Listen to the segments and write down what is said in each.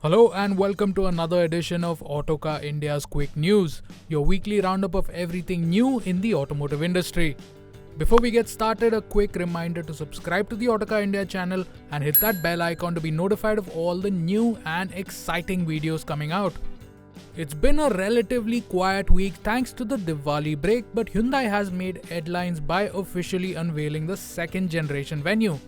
Hello and welcome to another edition of Autocar India's Quick News, your weekly roundup of everything new in the automotive industry. Before we get started, a quick reminder to subscribe to the Autocar India channel and hit that bell icon to be notified of all the new and exciting videos coming out. It's been a relatively quiet week thanks to the Diwali break, but Hyundai has made headlines by officially unveiling the second generation Venue.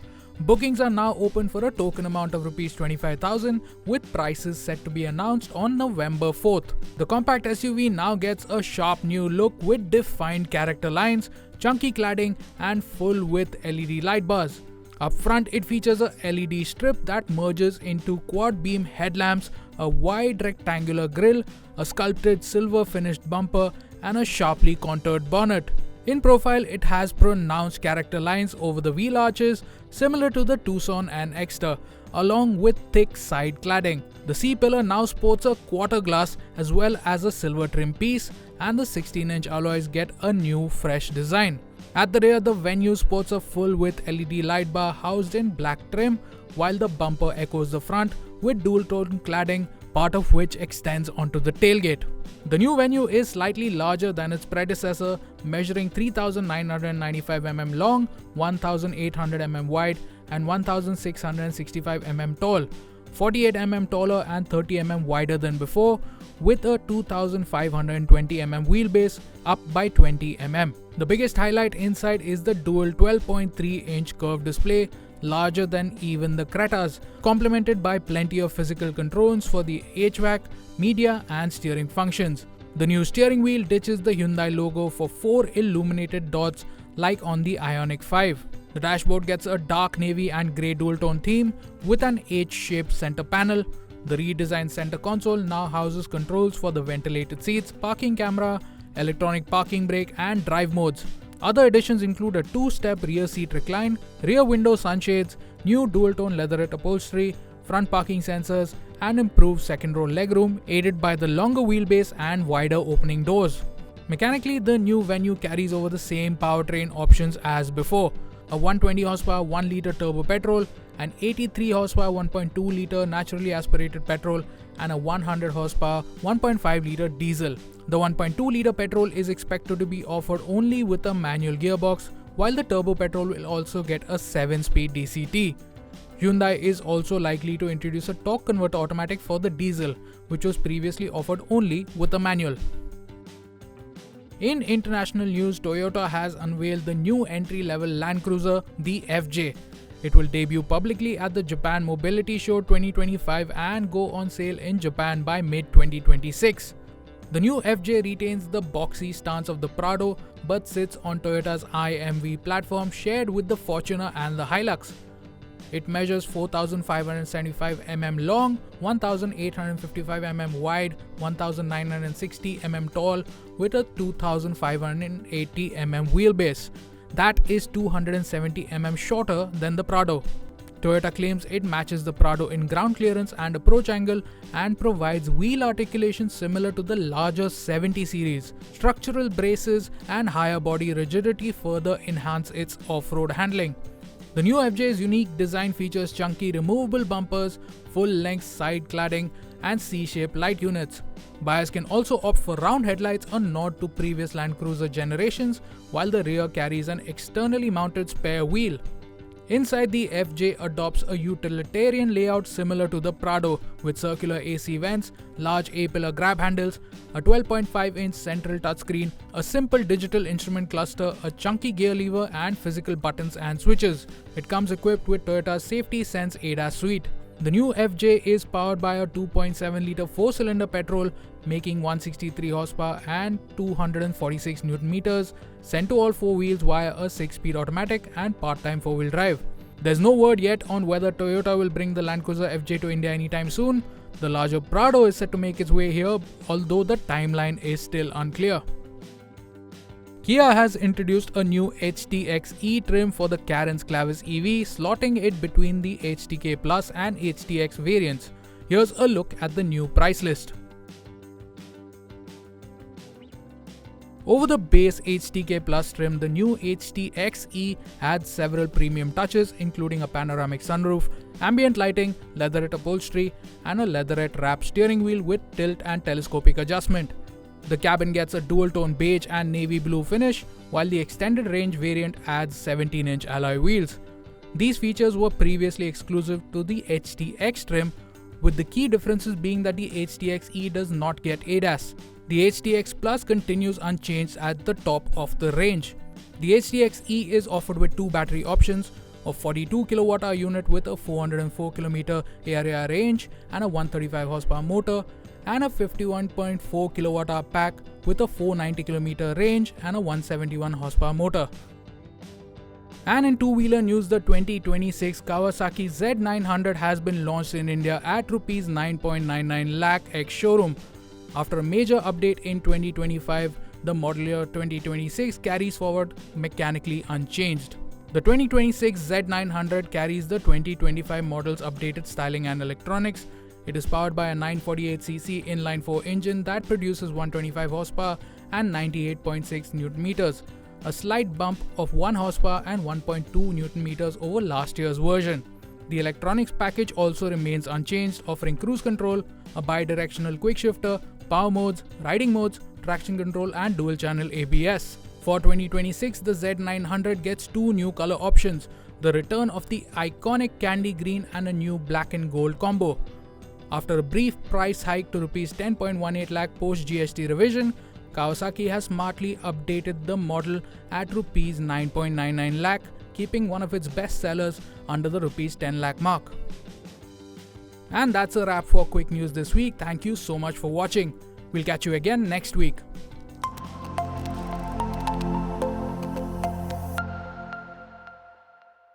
Bookings are now open for a token amount of Rs 25,000 with prices set to be announced on November 4th. The compact SUV now gets a sharp new look with defined character lines, chunky cladding and full-width LED light bars. Up front, it features a LED strip that merges into quad-beam headlamps, a wide rectangular grille, a sculpted silver-finished bumper and a sharply contoured bonnet. In profile, it has pronounced character lines over the wheel arches, similar to the Tucson and Exter, along with thick side cladding. The C-pillar now sports a quarter glass as well as a silver trim piece, and the 16-inch alloys get a new fresh design. At the rear, the Venue sports a full-width LED light bar housed in black trim, while the bumper echoes the front with dual-tone cladding, part of which extends onto the tailgate. The new Venue is slightly larger than its predecessor, measuring 3,995 mm long, 1,800 mm wide, and 1,665 mm tall, 48 mm taller and 30 mm wider than before, with a 2,520 mm wheelbase, up by 20 mm. The biggest highlight inside is the dual 12.3-inch curved display, larger than even the Creta's, complemented by plenty of physical controls for the HVAC, media and steering functions. The new steering wheel ditches the Hyundai logo for 4 illuminated dots like on the Ioniq 5. The dashboard gets a dark navy and grey dual-tone theme with an H-shaped center panel. The redesigned center console now houses controls for the ventilated seats, parking camera, electronic parking brake and drive modes. Other additions include a 2-step rear seat recline, rear window sunshades, new dual-tone leatherette upholstery, front parking sensors, and improved second-row legroom aided by the longer wheelbase and wider opening doors. Mechanically, the new Venue carries over the same powertrain options as before: a 120 horsepower 1-litre turbo petrol, an 83 horsepower 1.2-litre naturally aspirated petrol, and a 100 horsepower 1.5-litre diesel. The 1.2-litre petrol is expected to be offered only with a manual gearbox, while the turbo petrol will also get a 7-speed DCT. Hyundai is also likely to introduce a torque converter automatic for the diesel, which was previously offered only with a manual. In international news, Toyota has unveiled the new entry-level Land Cruiser, the FJ. It will debut publicly at the Japan Mobility Show 2025 and go on sale in Japan by mid-2026. The new FJ retains the boxy stance of the Prado but sits on Toyota's IMV platform shared with the Fortuner and the Hilux. It measures 4,575 mm long, 1,855 mm wide, 1,960 mm tall with a 2,580 mm wheelbase. That is 270 mm shorter than the Prado. Toyota claims it matches the Prado in ground clearance and approach angle and provides wheel articulation similar to the larger 70 series. Structural braces and higher body rigidity further enhance its off-road handling. The new FJ's unique design features chunky removable bumpers, full-length side cladding, and C-shaped light units. Buyers can also opt for round headlights, a nod to previous Land Cruiser generations, while the rear carries an externally mounted spare wheel. Inside, the FJ adopts a utilitarian layout similar to the Prado, with circular AC vents, large A-pillar grab handles, a 12.5-inch central touchscreen, a simple digital instrument cluster, a chunky gear lever, and physical buttons and switches. It comes equipped with Toyota's Safety Sense ADAS suite. The new FJ is powered by a 2.7-litre 4-cylinder petrol, making 163 horsepower and 246 Nm, sent to all 4 wheels via a 6-speed automatic and part-time 4-wheel drive. There's no word yet on whether Toyota will bring the Land Cruiser FJ to India anytime soon. The larger Prado is set to make its way here, although the timeline is still unclear. Kia has introduced a new HTX E trim for the Carens Clavis EV, slotting it between the HTK Plus and HTX variants. Here's a look at the new price list. Over the base HTK Plus trim, the new HTX E adds several premium touches, including a panoramic sunroof, ambient lighting, leatherette upholstery, and a leatherette wrapped steering wheel with tilt and telescopic adjustment. The cabin gets a dual-tone beige and navy blue finish, while the extended range variant adds 17-inch alloy wheels. These features were previously exclusive to the HTX trim, with the key differences being that the HTX E does not get ADAS. The HTX Plus continues unchanged at the top of the range. The HTX E is offered with two battery options, a 42 kWh unit with a 404 km area range and a 135 horsepower motor, and a 51.4 kWh pack with a 490 km range and a 171 horsepower motor. And in two-wheeler news, the 2026 Kawasaki Z900 has been launched in India at Rs 9.99 lakh ex-showroom. After a major update in 2025, the model year 2026 carries forward mechanically unchanged. The 2026 Z900 carries the 2025 model's updated styling and electronics. It is powered by a 948cc inline-4 engine that produces 125 horsepower and 98.6 Nm, a slight bump of 1 horsepower and 1.2 Nm over last year's version. The electronics package also remains unchanged, offering cruise control, a bi-directional quick shifter, power modes, riding modes, traction control and dual-channel ABS. For 2026, the Z900 gets two new color options, the return of the iconic candy green and a new black and gold combo. After a brief price hike to Rs 10.18 lakh post GST revision, Kawasaki has smartly updated the model at Rs 9.99 lakh, keeping one of its best sellers under the Rs 10 lakh mark. And that's a wrap for quick news this week. Thank you so much for watching. We'll catch you again next week.